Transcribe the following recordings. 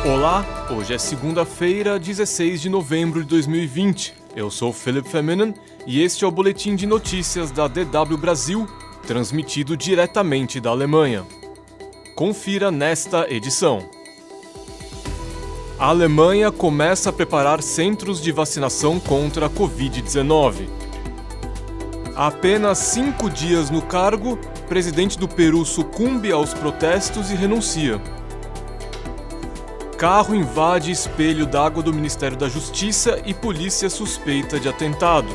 Olá, hoje é segunda-feira, 16 de novembro de 2020. Eu sou Philip Feminen e este é o boletim de notícias da DW Brasil, transmitido diretamente da Alemanha. Confira nesta edição. A Alemanha começa a preparar centros de vacinação contra a Covid-19. Há apenas 5 dias no cargo, o presidente do Peru sucumbe aos protestos e renuncia. Carro invade espelho d'água do Ministério da Justiça e polícia suspeita de atentado.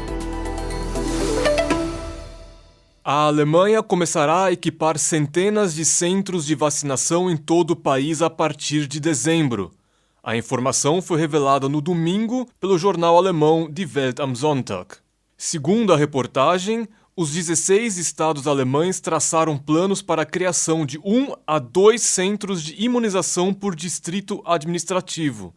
A Alemanha começará a equipar centenas de centros de vacinação em todo o país a partir de dezembro. A informação foi revelada no domingo pelo jornal alemão Die Welt am Sonntag. Segundo a reportagem, os 16 estados alemães traçaram planos para a criação de 1 a 2 centros de imunização por distrito administrativo.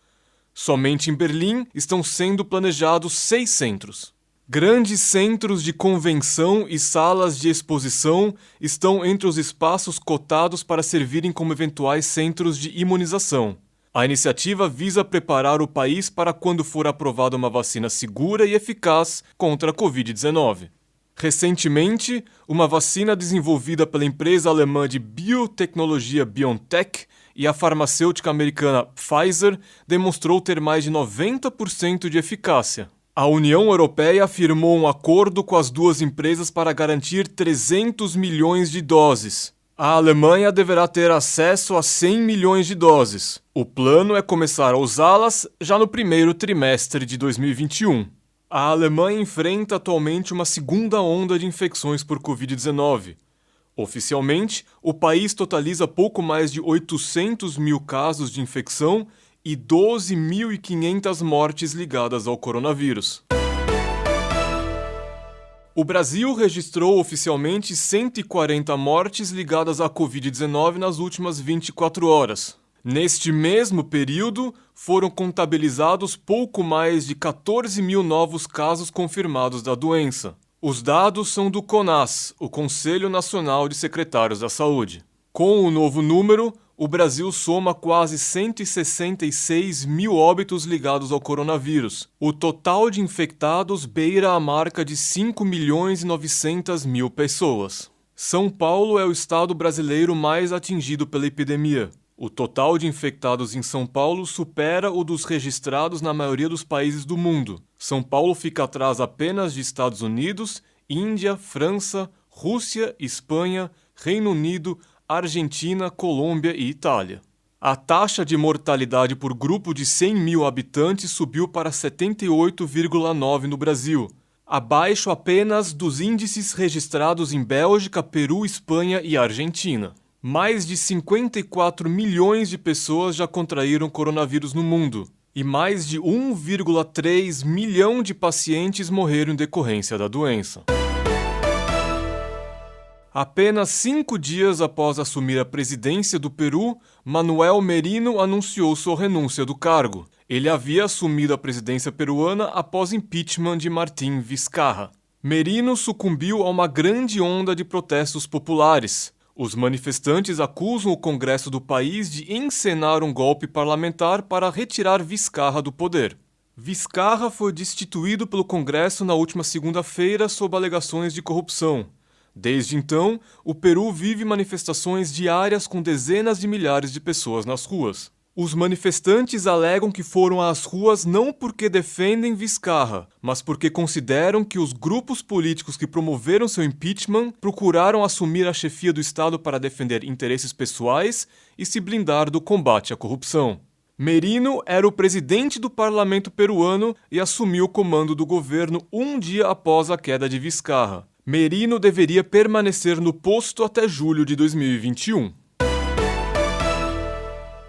Somente em Berlim estão sendo planejados 6 centros. Grandes centros de convenção e salas de exposição estão entre os espaços cotados para servirem como eventuais centros de imunização. A iniciativa visa preparar o país para quando for aprovada uma vacina segura e eficaz contra a Covid-19. Recentemente, uma vacina desenvolvida pela empresa alemã de biotecnologia BioNTech e a farmacêutica americana Pfizer demonstrou ter mais de 90% de eficácia. A União Europeia firmou um acordo com as duas empresas para garantir 300 milhões de doses. A Alemanha deverá ter acesso a 100 milhões de doses. O plano é começar a usá-las já no primeiro trimestre de 2021. A Alemanha enfrenta atualmente uma segunda onda de infecções por Covid-19. Oficialmente, o país totaliza pouco mais de 800 mil casos de infecção e 12.500 mortes ligadas ao coronavírus. O Brasil registrou oficialmente 140 mortes ligadas à Covid-19 nas últimas 24 horas. Neste mesmo período, foram contabilizados pouco mais de 14 mil novos casos confirmados da doença. Os dados são do CONAS, o Conselho Nacional de Secretários da Saúde. Com o novo número, o Brasil soma quase 166 mil óbitos ligados ao coronavírus. O total de infectados beira a marca de 5.900.000 pessoas. São Paulo é o estado brasileiro mais atingido pela epidemia. O total de infectados em São Paulo supera o dos registrados na maioria dos países do mundo. São Paulo fica atrás apenas de Estados Unidos, Índia, França, Rússia, Espanha, Reino Unido, Argentina, Colômbia e Itália. A taxa de mortalidade por grupo de 100 mil habitantes subiu para 78,9 no Brasil, abaixo apenas dos índices registrados em Bélgica, Peru, Espanha e Argentina. Mais de 54 milhões de pessoas já contraíram coronavírus no mundo, e mais de 1,3 milhão de pacientes morreram em decorrência da doença. Apenas 5 dias após assumir a presidência do Peru, Manuel Merino anunciou sua renúncia do cargo. Ele havia assumido a presidência peruana após impeachment de Martín Vizcarra. Merino sucumbiu a uma grande onda de protestos populares. Os manifestantes acusam o Congresso do país de encenar um golpe parlamentar para retirar Vizcarra do poder. Vizcarra foi destituído pelo Congresso na última segunda-feira sob alegações de corrupção. Desde então, o Peru vive manifestações diárias com dezenas de milhares de pessoas nas ruas. Os manifestantes alegam que foram às ruas não porque defendem Vizcarra, mas porque consideram que os grupos políticos que promoveram seu impeachment procuraram assumir a chefia do Estado para defender interesses pessoais e se blindar do combate à corrupção. Merino era o presidente do parlamento peruano e assumiu o comando do governo um dia após a queda de Vizcarra. Merino deveria permanecer no posto até julho de 2021.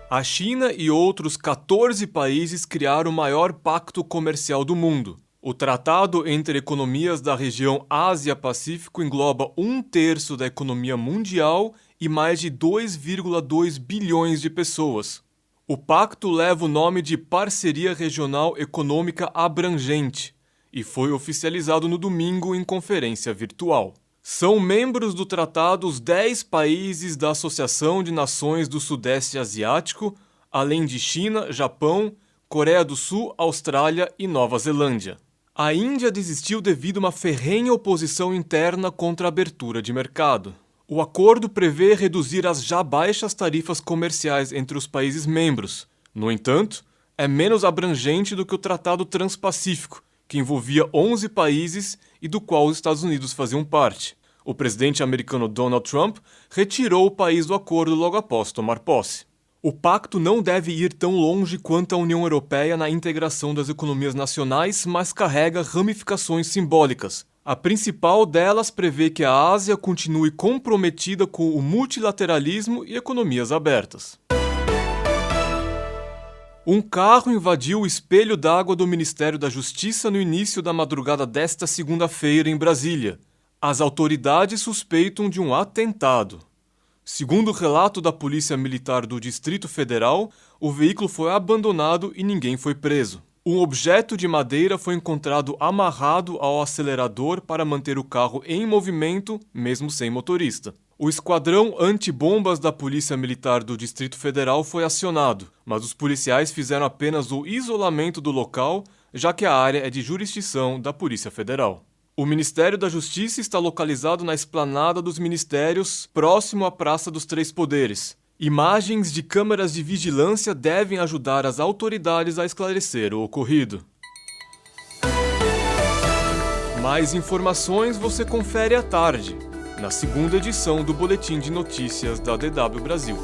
A China e outros 14 países criaram o maior pacto comercial do mundo. O tratado entre economias da região Ásia-Pacífico engloba 1/3 da economia mundial e mais de 2,2 bilhões de pessoas. O pacto leva o nome de Parceria Regional Econômica Abrangente e foi oficializado no domingo em conferência virtual. São membros do tratado os 10 países da Associação de Nações do Sudeste Asiático, além de China, Japão, Coreia do Sul, Austrália e Nova Zelândia. A Índia desistiu devido a uma ferrenha oposição interna contra a abertura de mercado. O acordo prevê reduzir as já baixas tarifas comerciais entre os países membros. No entanto, é menos abrangente do que o Tratado Transpacífico, que envolvia 11 países e do qual os Estados Unidos faziam parte. O presidente americano Donald Trump retirou o país do acordo logo após tomar posse. O pacto não deve ir tão longe quanto a União Europeia na integração das economias nacionais, mas carrega ramificações simbólicas. A principal delas prevê que a Ásia continue comprometida com o multilateralismo e economias abertas. Um carro invadiu o espelho d'água do Ministério da Justiça no início da madrugada desta segunda-feira em Brasília. As autoridades suspeitam de um atentado. Segundo o relato da Polícia Militar do Distrito Federal, o veículo foi abandonado e ninguém foi preso. Um objeto de madeira foi encontrado amarrado ao acelerador para manter o carro em movimento, mesmo sem motorista. O esquadrão antibombas da Polícia Militar do Distrito Federal foi acionado, mas os policiais fizeram apenas o isolamento do local, já que a área é de jurisdição da Polícia Federal. O Ministério da Justiça está localizado na Esplanada dos Ministérios, próximo à Praça dos Três Poderes. Imagens de câmeras de vigilância devem ajudar as autoridades a esclarecer o ocorrido. Mais informações você confere à tarde, na segunda edição do Boletim de Notícias da DW Brasil.